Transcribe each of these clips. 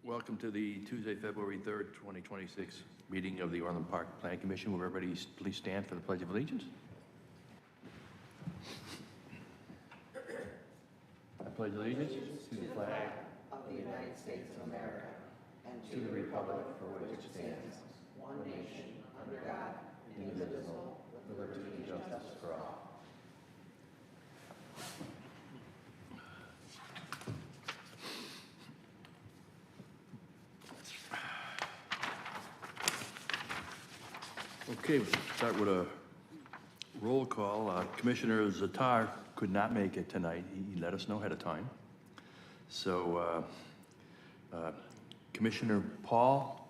Welcome to the Tuesday, February 3rd, 2026 meeting of the Orland Park Planning Commission. Will everybody please stand for the Pledge of Allegiance? I pledge allegiance to the flag of the United States of America and to the republic for which it stands, one nation, under God, indivisible, with liberty and justice for all. Okay, we'll start with a roll call. Commissioner Zatar could not make it tonight. He let us know ahead of time. So Commissioner Paul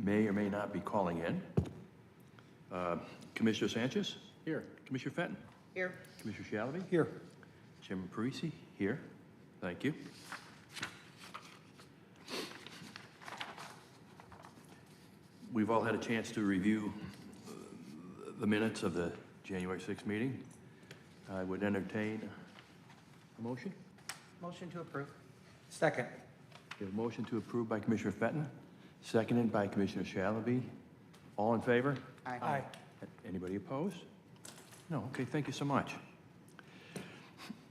may or may not be calling in. Commissioner Sanchez? Here. Commissioner Fenton? Here. Commissioner Shalaby? Here. Chairman Parisi? Here. Thank you. We've all had a chance to review the minutes of the January 6th meeting. I would entertain a motion. Motion to approve. Second. We have a motion to approve by Commissioner Fenton, seconded by Commissioner Shalaby. All in favor? Aye. Anybody opposed? No. Okay, thank you so much.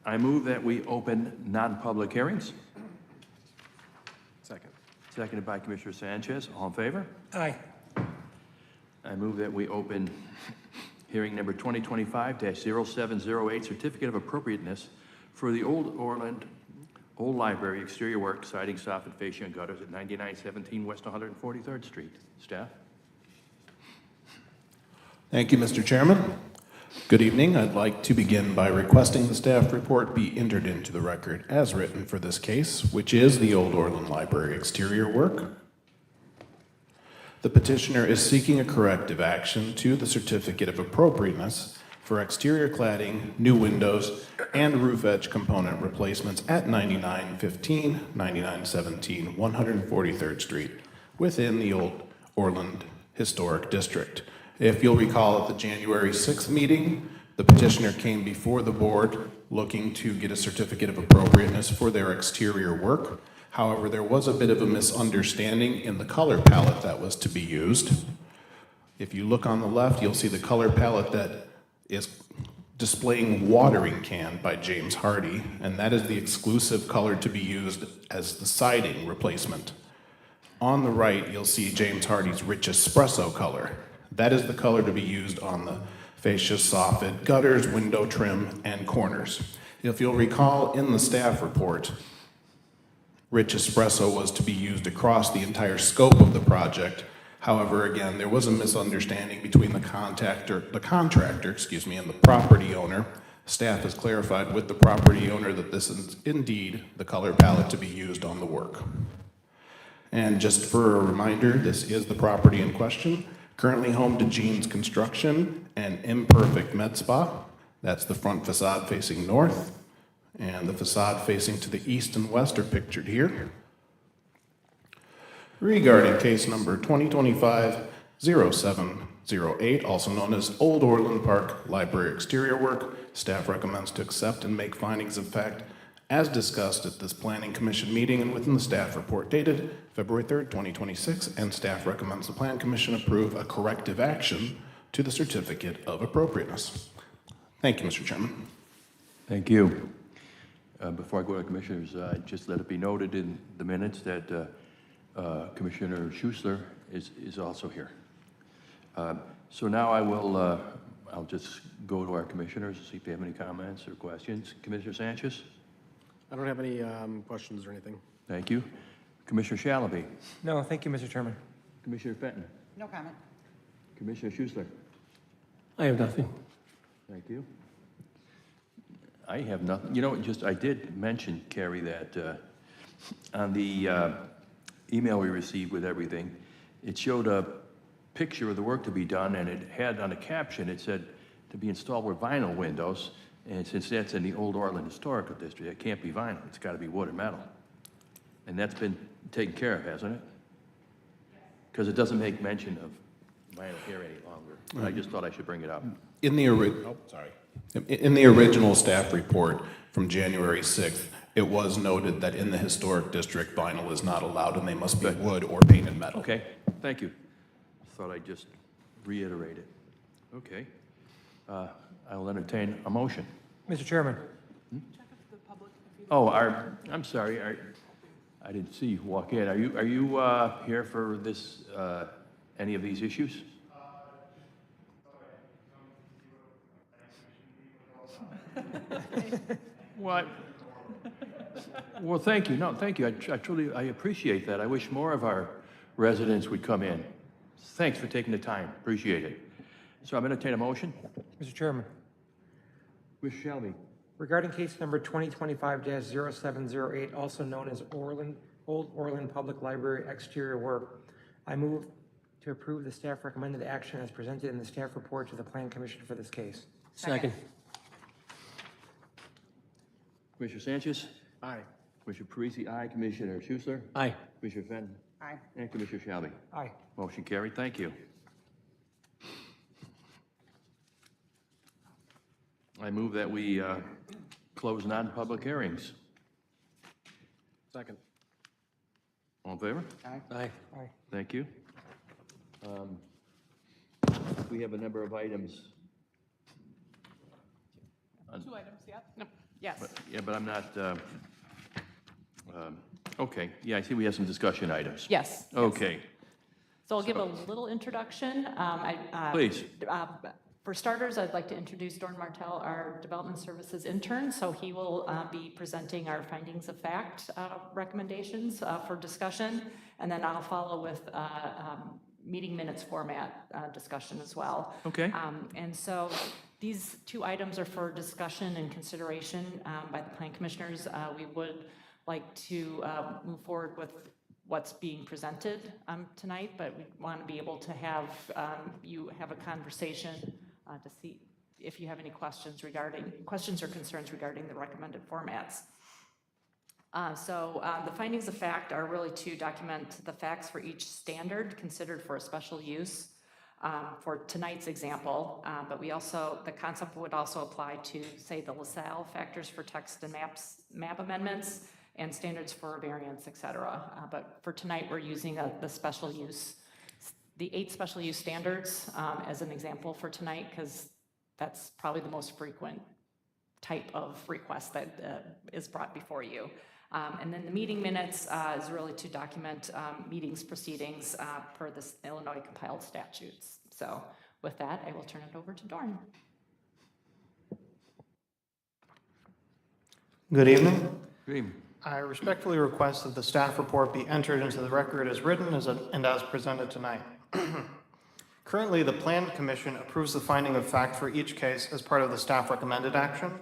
I move that we open non-public hearings. Second. Seconded by Commissioner Sanchez. All in favor? Aye. I move that we open hearing number 2025-0708, Certificate of Appropriateness for the Old Library exterior work, siding, soffit, fascia, and gutters at 9917 West 143rd Street. Staff? Thank you, Mr. Chairman. Good evening. I'd like to begin by requesting the staff report be entered into the record as written for this case, which is the Old Orland Library exterior work. The petitioner is seeking a corrective action to the Certificate of Appropriateness for exterior cladding, new windows, and roof edge component replacements at 9915, 9917, 143rd Street within the Old Orland Historic District. If you'll recall, at the January 6th meeting, the petitioner came before the board looking to get a certificate of appropriateness for their exterior work. However, there was a bit of a misunderstanding in the color palette that was to be used. If you look on the left, you'll see the color palette that is displaying Watering Can by James Hardy, and that is the exclusive color to be used as the siding replacement. On the right, you'll see James Hardy's Rich Espresso color. That is the color to be used on the fascia, soffit, gutters, window trim, and corners. If you'll recall, in the staff report, Rich Espresso was to be used across the entire scope of the project. However, again, there was a misunderstanding between the contractor, and the property owner. Staff has clarified with the property owner that this is indeed the color palette to be used on the work. And just for a reminder, this is the property in question. Currently home to Jean's Construction and Imperfect Med Spa. That's the front facade facing north, and the facade facing to the east and west are pictured here. Regarding case number 2025-0708, also known as Old Orland Park Library exterior work, staff recommends to accept and make findings of fact as discussed at this Planning Commission meeting and within the staff report dated February 3rd, 2026, and staff recommends the Plan Commission approve a corrective action to the Certificate of Appropriateness. Thank you, Mr. Chairman. Thank you. Before I go to commissioners, just let it be noted in the minutes that Commissioner Schuessler is also here. So now I'll just go to our commissioners, see if they have any comments or questions. Commissioner Sanchez? I don't have any questions or anything. Thank you. Commissioner Shalaby? No, thank you, Mr. Chairman. Commissioner Fenton? No comment. Commissioner Schuessler? I have nothing. Thank you. I have nothing. You know, I did mention, Carrie, that on the email we received with everything, it showed a picture of the work to be done, and it had on the caption, it said to be installed with vinyl windows, and since that's in the Old Orland Historical District, it can't be vinyl. It's got to be wood or metal. And that's been taken care of, hasn't it? Because it doesn't make mention of vinyl here any longer. I just thought I should bring it up. In the original staff report from January 6th, It was noted that in the historic district, vinyl is not allowed and they must be wood or painted metal. Okay, thank you. Thought I'd just reiterate it. Okay. I'll entertain a motion. Mr. Chairman, Oh, I'm sorry, I didn't see you walk in. Are you here for this, any of these issues? What? Well, thank you. No, thank you. I truly, I appreciate that. I wish more of our residents would come in. Thanks for taking the time. Appreciate it. So I'm going to entertain a motion. Mr. Chairman, Which shall be? regarding case number 2025-0708, also known as Old Orland Public Library exterior work, I move to approve the staff recommended action as presented in the staff report to the Plan Commission for this case. Second. Commissioner Sanchez? Aye. Commissioner Parisi, aye. Commissioner Schussler? Aye. Commissioner Fenton? Aye. And Commissioner Shelby? Aye. Motion carried. Thank you. I move that we close non-public hearings. Second. All in favor? Aye. Aye. Thank you. We have a number of items. Two items, yeah? No, yes. Yeah, but I'm not, okay. Yeah, I see we have some discussion items. Yes. Okay, So I'll give a little introduction. please. For starters, I'd like to introduce Dorn Martell, our Development Services intern. So he will be presenting our findings of fact recommendations for discussion. And then I'll follow with meeting minutes format discussion as well. Okay. And so these two items are for discussion and consideration by the Plan Commissioners. We would like to move forward with what's being presented tonight, but we want to be able to have you have a conversation to see if you have any questions or concerns regarding the recommended formats. The findings of fact are really to document the facts for each standard considered for a special use for tonight's example, but the concept would also apply to, say, the LaSalle factors for text and map amendments and standards for variance, et cetera. But for tonight, we're using the 8 special use standards as an example for tonight, because that's probably the most frequent type of request that is brought before you. And then the meeting minutes is really to document meetings proceedings per the Illinois compiled statutes. So with that, I will turn it over to Dorn. Good evening. Good evening. I respectfully request that the staff report be entered into the record as written and as presented tonight. Currently, the Plan Commission approves the finding of fact for each case as part of the staff recommended action.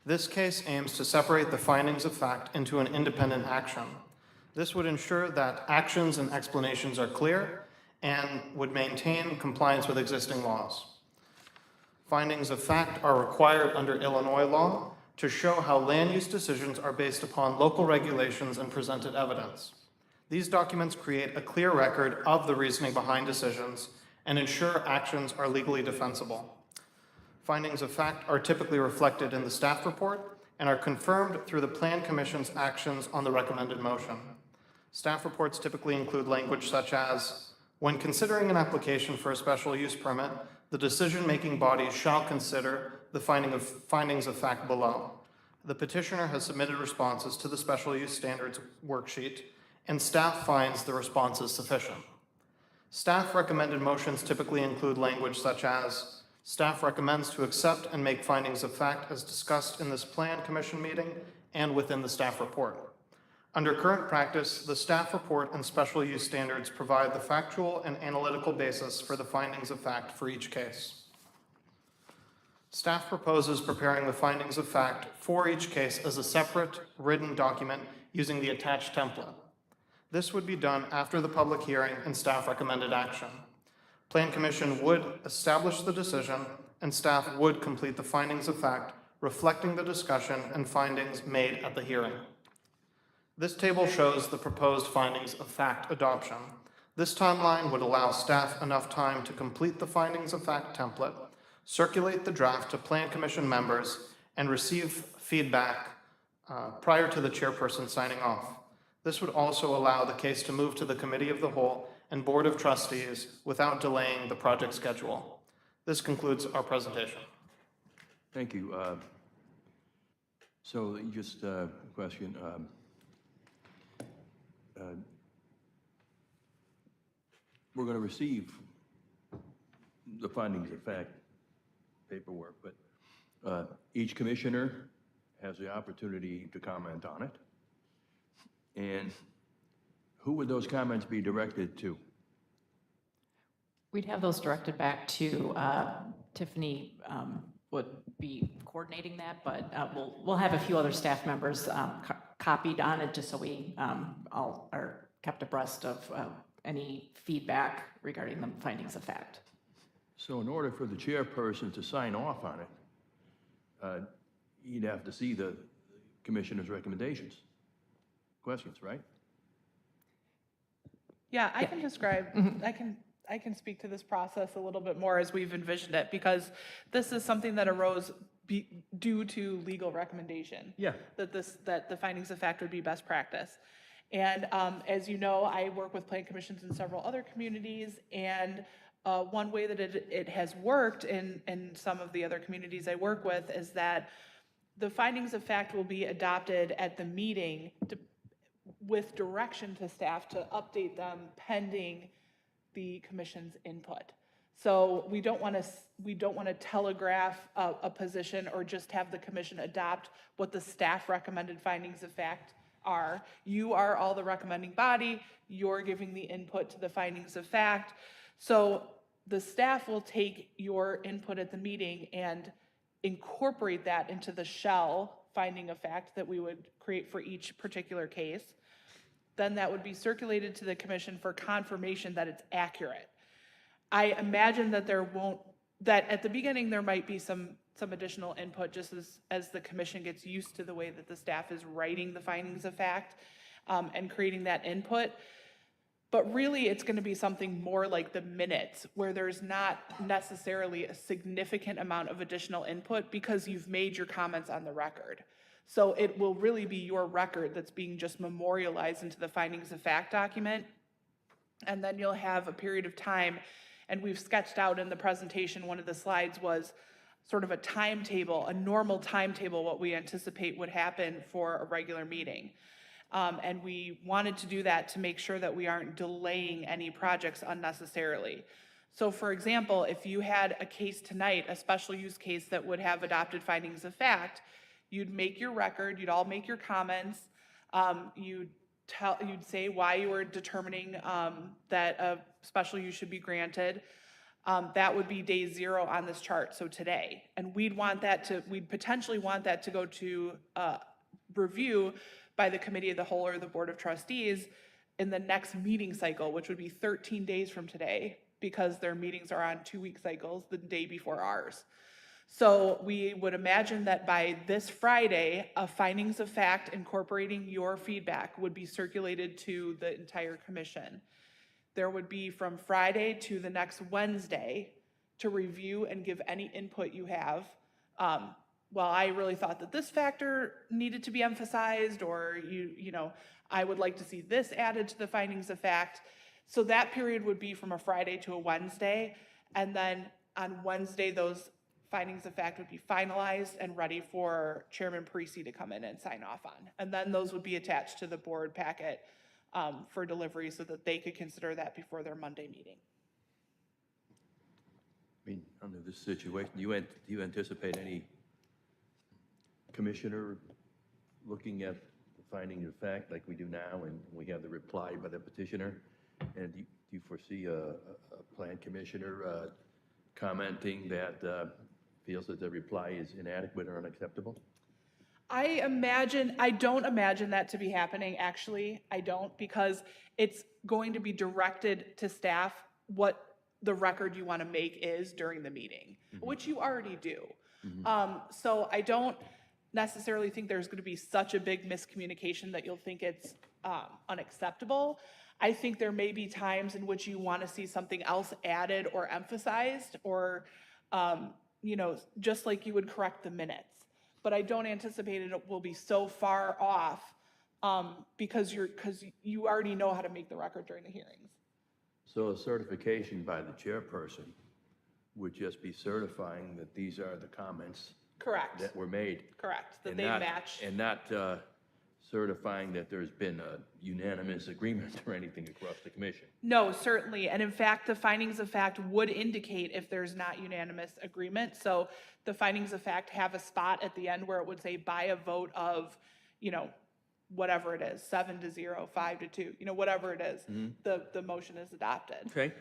This case aims to separate the findings of fact into an independent action. This would ensure that actions and explanations are clear and would maintain compliance with existing laws. Findings of fact are required under Illinois law to show how land use decisions are based upon local regulations and presented evidence. These documents create a clear record of the reasoning behind decisions and ensure actions are legally defensible. Findings of fact are typically reflected in the staff report and are confirmed through the Plan Commission's actions on the recommended motion. Staff reports typically include language such as, when considering an application for a special use permit, the decision-making body shall consider the findings of fact below. The petitioner has submitted responses to the special use standards worksheet, and staff finds the responses sufficient. Staff recommended motions typically include language such as, staff recommends to accept and make findings of fact as discussed in this Plan Commission meeting and within the staff report. Under current practice, the staff report and special use standards provide the factual and analytical basis for the findings of fact for each case. Staff proposes preparing the findings of fact for each case as a separate written document using the attached template. This would be done after the public hearing and staff recommended action. Plan Commission would establish the decision and staff would complete the findings of fact reflecting the discussion and findings made at the hearing. This table shows the proposed findings of fact adoption. This timeline would allow staff enough time to complete the findings of fact template, circulate the draft to Plan Commission members, and receive feedback prior to the chairperson signing off. This would also allow the case to move to the Committee of the Whole and Board of Trustees without delaying the project schedule. This concludes our presentation. Thank you. So just a question. We're going to receive the findings of fact paperwork, but each commissioner has the opportunity to comment on it. And who would those comments be directed to? We'd have those directed back to Tiffany would be coordinating that, but we'll have a few other staff members copied on it just so we all are kept abreast of any feedback regarding the findings of fact. So in order for the chairperson to sign off on it, you'd have to see the commissioner's recommendations. Questions, right? Yeah, I can describe, I can speak to this process a little bit more as we've envisioned it, because this is something that arose due to legal recommendation. Yeah. That the findings of fact would be best practice. And as you know, I work with plan commissions in several other communities, and one way that it has worked in some of the other communities I work with is that the findings of fact will be adopted at the meeting with direction to staff to update them pending the commission's input. So we don't want to telegraph a position or just have the commission adopt what the staff recommended findings of fact are. You are all the recommending body, you're giving the input to the findings of fact. So the staff will take your input at the meeting and incorporate that into the shell finding of fact that we would create for each particular case. Then that would be circulated to the commission for confirmation that it's accurate. I imagine that that at the beginning there might be some additional input just as the commission gets used to the way that the staff is writing the findings of fact and creating that input. But really it's going to be something more like the minutes where there's not necessarily a significant amount of additional input because you've made your comments on the record. So it will really be your record that's being just memorialized into the findings of fact document. And then you'll have a period of time, and we've sketched out in the presentation, one of the slides was sort of a timetable, a normal timetable, what we anticipate would happen for a regular meeting. And we wanted to do that to make sure that we aren't delaying any projects unnecessarily. So for example, if you had a case tonight, a special use case that would have adopted findings of fact, you'd make your record, you'd all make your comments, you'd say why you were determining that a special use should be granted. That would be day 0 on this chart, so today. And we'd potentially want that to go to review by the Committee of the Whole or the Board of Trustees in the next meeting cycle, which would be 13 days from today, because their meetings are on 2-week cycles, the day before ours. So we would imagine that by this Friday, a findings of fact incorporating your feedback would be circulated to the entire commission. There would be from Friday to the next Wednesday to review and give any input you have. Well, I really thought that this factor needed to be emphasized, or I would like to see this added to the findings of fact. So that period would be from a Friday to a Wednesday, and then on Wednesday, those findings of fact would be finalized and ready for Chairman Parisi to come in and sign off on. And then those would be attached to the board packet for delivery so that they could consider that before their Monday meeting. I mean, under this situation, do you anticipate any commissioner looking at the finding of fact like we do now, and we have the reply by the petitioner? And do you foresee a plan commissioner commenting that feels that the reply is inadequate or unacceptable? I don't imagine that to be happening, actually. I don't, because it's going to be directed to staff what the record you want to make is during the meeting, which you already do. So I don't necessarily think there's going to be such a big miscommunication that you'll think it's unacceptable. I think there may be times in which you want to see something else added or emphasized, or just like you would correct the minutes. but I don't anticipate it will be so far off because you already know how to make the record during the hearings. So a certification by the chairperson would just be certifying that these are the comments Correct, that were made. correct, that and they not- match. And not certifying that there's been a unanimous agreement or anything across the commission. No, certainly, and in fact, the findings of fact would indicate if there's not unanimous agreement. So the findings of fact have a spot at the end where it would say by a vote of, whatever it is, 7-0, 5-2, whatever it is, the motion is adopted. Okay.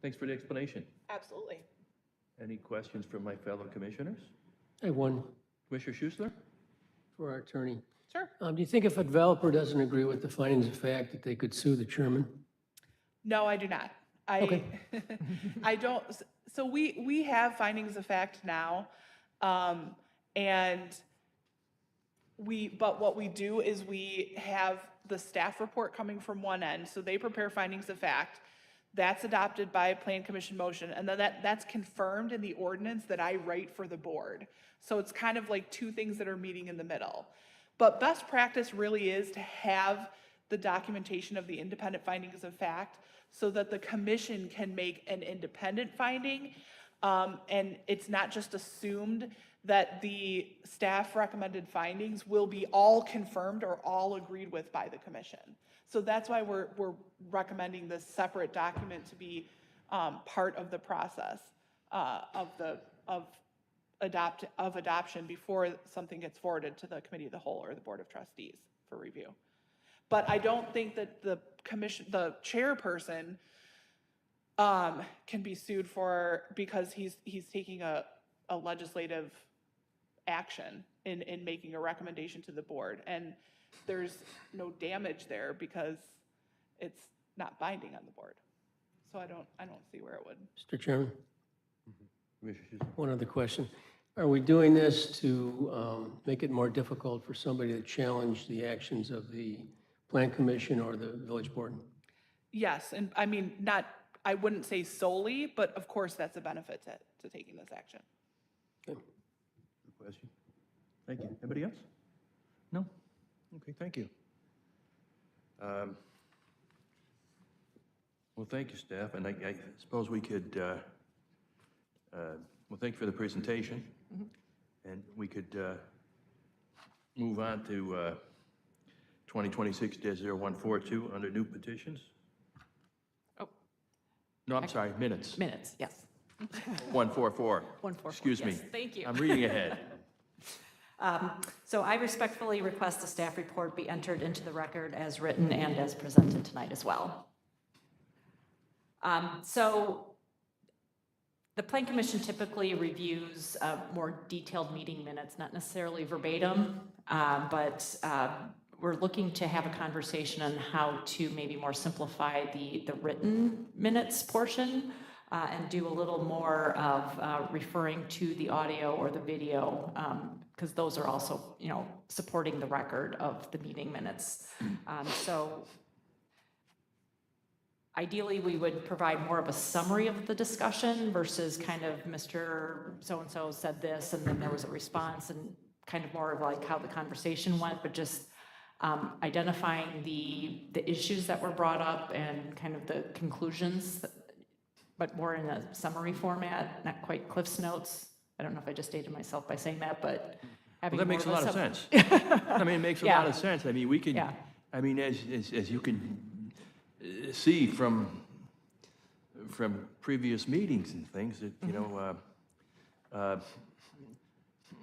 Thanks for the explanation. Absolutely. Any questions from my fellow commissioners? I have one Commissioner Schussler? for our attorney. Sure. Do you think if a developer doesn't agree with the findings of fact that they could sue the chairman? No, I do not. Okay. I don't, so we have findings of fact now, and but what we do is we have the staff report coming from one end, so they prepare findings of fact. That's adopted by a plan commission motion, and then that's confirmed in the ordinance that I write for the board. So it's kind of like two things that are meeting in the middle. But best practice really is to have the documentation of the independent findings of fact so that the commission can make an independent finding. And it's not just assumed that the staff recommended findings will be all confirmed or all agreed with by the commission. So that's why we're recommending this separate document to be part of the process of adoption before something gets forwarded to the committee of the whole or the board of trustees for review. But I don't think that the chairperson can be sued because he's taking a legislative action in making a recommendation to the board. And there's no damage there because it's not binding on the board. So I don't see where it would. Mr. Chairman, Commissioner Schussler? one other question. Are we doing this to make it more difficult for somebody to challenge the actions of the plan commission or the village board? Yes, and I mean, I wouldn't say solely, but of course that's a benefit to taking this action. Okay. Good question. Thank you. Anybody else? No? Okay, thank you. Well, thank you, staff, and I suppose we could, well, thank you for the presentation. And we could move on to 2026-0142 under new petitions. Oh. No, I'm sorry, minutes. Minutes, yes. 144. 144, Excuse me. yes, thank you. I'm reading ahead. So I respectfully request the staff report be entered into the record as written and as presented tonight as well. So the Plan Commission typically reviews more detailed meeting minutes, not necessarily verbatim, but we're looking to have a conversation on how to maybe more simplify the written minutes portion and do a little more of referring to the audio or the video, because those are also, supporting the record of the meeting minutes. So ideally, we would provide more of a summary of the discussion versus kind of Mr. So-and-so said this, and then there was a response, and kind of more of like how the conversation went, but just identifying the issues that were brought up and kind of the conclusions, but more in a summary format, not quite Cliff's Notes. I don't know if I just dated myself by saying that, but having Well, that makes a more lot of sum- sense. I mean, it makes a Yeah. lot of sense. I mean, we can, Yeah. I mean, as you can see from previous meetings and things, that,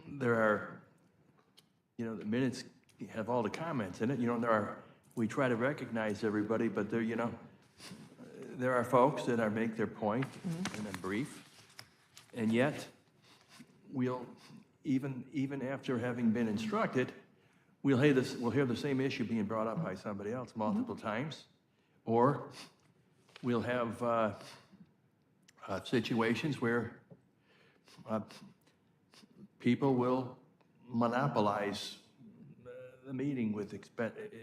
there are, the minutes have all the comments in it. We try to recognize everybody, but there are folks that make their point in a brief, and yet we'll, even after having been instructed, we'll hear the same issue being brought up by somebody else multiple times, or we'll have situations where people will monopolize the meeting with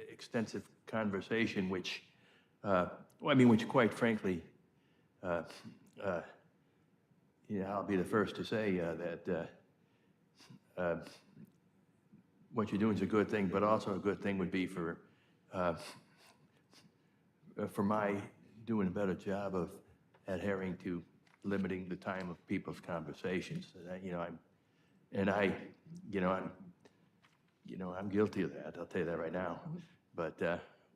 extensive conversation, which quite frankly, I'll be the first to say that what you're doing is a good thing, but also a good thing would be for my doing a better job of adhering to limiting the time of people's conversations. I'm guilty of that, I'll tell you that right now. But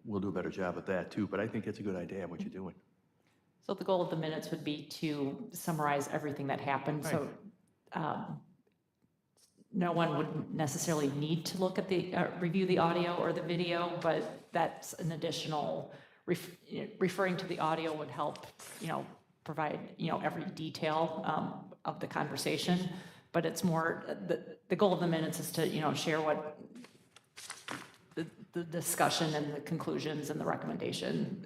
we'll do a better job of that too. But I think it's a good idea, what you're doing. So the goal of the minutes would be to summarize everything that happened, so no one would necessarily need to look at review the audio or the video, but that's an additional, referring to the audio would help, provide, every detail of the conversation. But it's more, the goal of the minutes is to, share what the discussion and the conclusions and the recommendation.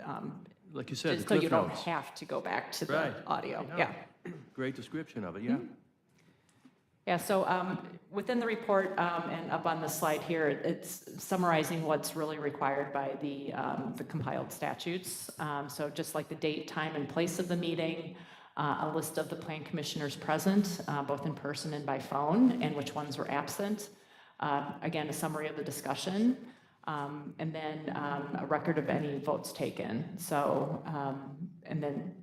Like you said, the Just so you Cliff don't Notes. have to go back to the Right. audio, I know. yeah. Great description of it, yeah. Yeah, so within the report and up on the slide here, it's summarizing what's really required by the compiled statutes. So just like the date, time, and place of the meeting, a list of the plan commissioners present, both in person and by phone, and which ones were absent. Again, a summary of the discussion, and then a record of any votes taken. So, and then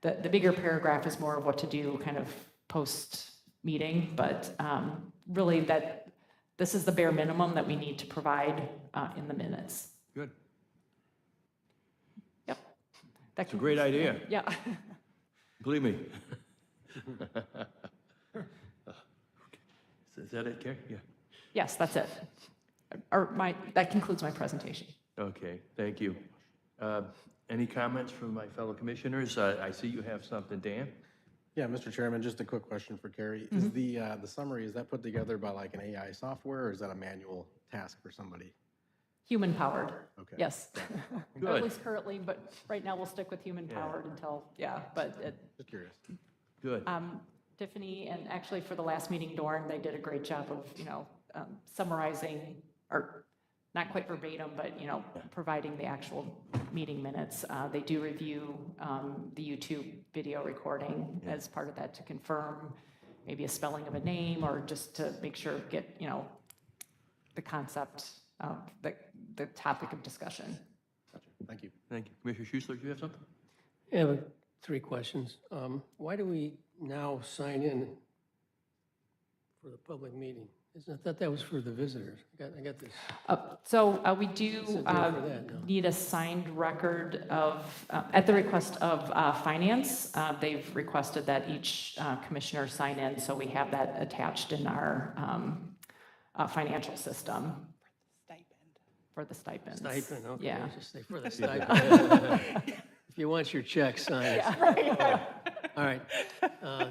the bigger paragraph is more of what to do kind of post-meeting, but really this is the bare minimum that we need to provide in the minutes. Good. Yep. It's a great idea. Yeah. Believe me. Is that it, Carrie? Yeah. Yes, that's it. Or that concludes my presentation. Okay, thank you. Any comments from my fellow commissioners? I see you have something, Dan? Yeah, Mr. Chairman, just a quick question for Carrie. Is the summary, is that put together by like an AI software, or is that a manual task for somebody? Human powered. Okay. Yes. Good. Or at least currently, but right now we'll stick with human powered until, but Just curious. Good. Tiffany, and actually for the last meeting, Dorn, they did a great job of, summarizing, or not quite verbatim, but, providing the actual meeting minutes. They do review the YouTube video recording as part of that to confirm maybe a spelling of a name, or just to make sure, get, the concept of the topic of discussion. Gotcha. Thank you. Thank you. Commissioner Schuessler, do you have something? I have 3 questions. Why do we now sign in for the public meeting? I thought that was for the visitors. I got this. So we do What's the deal for that now? need a signed record of, at the request of finance, they've requested that each commissioner sign in, so we have that attached in our financial system Stipend. for the stipends. Stipend, okay. Yeah. Just say for the stipend. If you want your check signed. All right.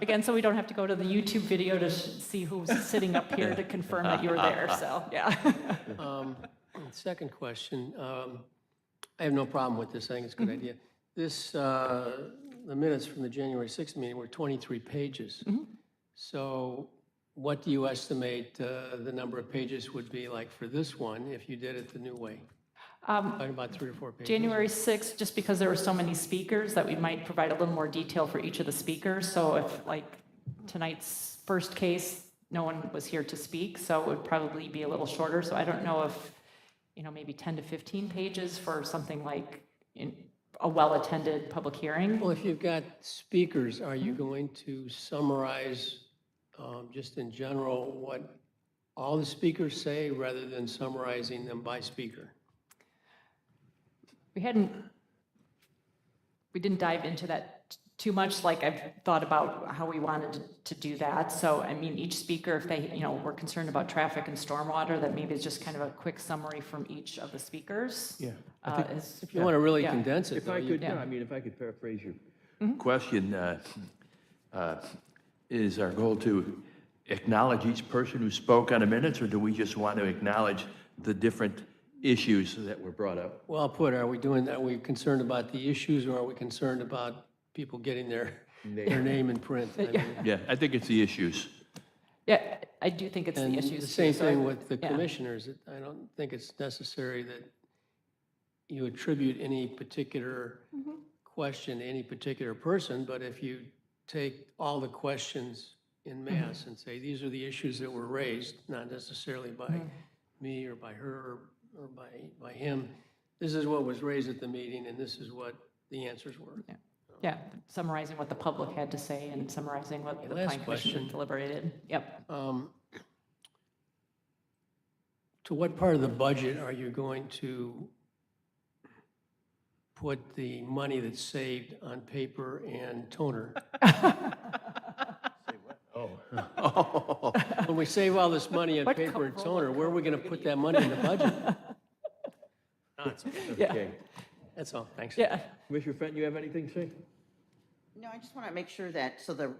Again, so we don't have to go to the YouTube video to see who's sitting up here to confirm that you were there, so, yeah. Second question, I have no problem with this, I think it's a good idea. This, the minutes from the January 6th meeting were 23 pages. So what do you estimate the number of pages would be like for this one if you did it the new way? About 3 or 4 pages. January 6th, just because there were so many speakers, that we might provide a little more detail for each of the speakers. So if, like, tonight's first case, no one was here to speak, so it would probably be a little shorter. So I don't know if, maybe 10 to 15 pages for something like a well-attended public hearing. Well, if you've got speakers, are you going to summarize just in general what all the speakers say rather than summarizing them by speaker? We didn't dive into that too much, like I've thought about how we wanted to do that. So, I mean, each speaker, if they, were concerned about traffic and stormwater, that maybe it's just kind of a quick summary from each of the speakers. Yeah. If you want to really Yeah. condense it, If though, I you could, Yeah. if I could paraphrase your question, is our goal to acknowledge each person who spoke on the minutes, or do we just want to acknowledge the different issues that were brought up? well put, are we concerned about the issues, or are we concerned about people getting their name in print? I mean, Yeah, I think it's the issues. Yeah, I do think it's the And issues. the same too, so thing with the yeah. commissioners. I don't think it's necessary that you attribute any particular question to any particular person, but if you take all the questions in mass and say, these are the issues that were raised, not necessarily by me or by her or by him. This is what was raised at the meeting, and this is what the answers were. Yeah, summarizing what the public had to say and summarizing what the last plan commission question. deliberated. Yep. To what part of the budget are you going to put the money that's saved on paper and toner? When we save all this money on What paper and roller toner, where are we going to put that money in the budget? Yeah. Okay. That's all, thanks. Yeah. Commissioner Fenton, you have anything to say? No, I just want to make sure that, so the,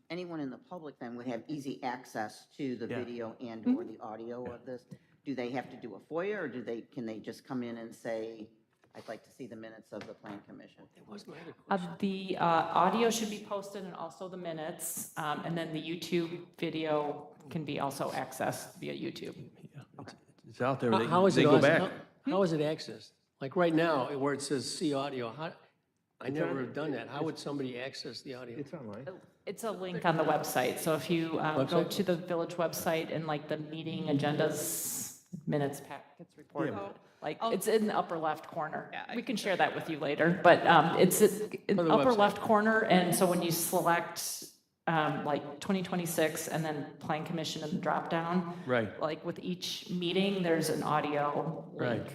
anyone in the public then would have easy access to the Yeah. video and/or the audio of this. Do they have to do a FOIA, or can they just come in and say, I'd like to see the minutes of the plan commission? That was my other question. The audio should be posted and also the minutes, and then the YouTube video can be also accessed via YouTube. It's out there. How is They it, go also- back. how is it accessed? Like right now, where it says see audio, I never have done that. How would somebody access the audio? It's online. It's a link on the website, so if you go Website? to the village website and like the meeting agendas, minutes, packets, report, like, it's in the upper left corner. Yeah, I We can can share that with you later, but it's in Or the the upper website. left corner, and so when you select like 2026 and then plan commission in the drop-down, Right. like with each meeting, there's an audio link Right.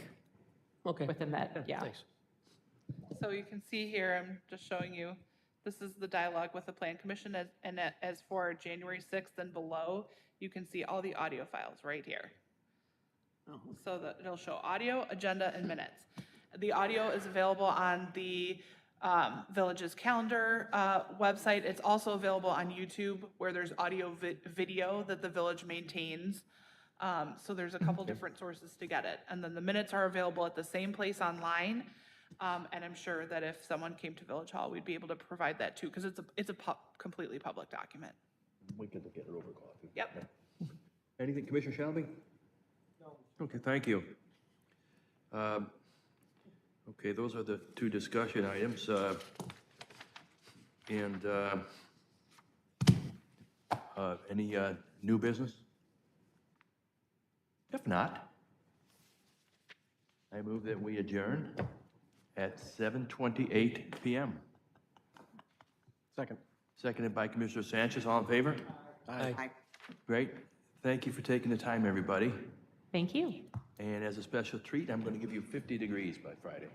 Okay, within that, yeah. thanks. So you can see here, I'm just showing you, this is the dialogue with the plan commission, and as for January 6th and below, you can see all the audio files right here. So that it'll show audio, agenda, and minutes. The audio is available on the village's calendar website. It's also available on YouTube, where there's audio video that the village maintains. So there's a couple different sources to get it. And then the minutes are available at the same place online. And I'm sure that if someone came to Village Hall, we'd be able to provide that too, because it's a completely public document. We can look at it over coffee. Yep. Anything, Commissioner Shelby? No. Okay, thank you. Okay, those are the two discussion items. Any new business? If not, I move that we adjourn at 7:28 PM. Second. Seconded by Commissioner Sanchez. All in favor? I Great. Thank you for taking the time, everybody. Thank you. And as a special treat, I'm going to give you 50 degrees by Friday.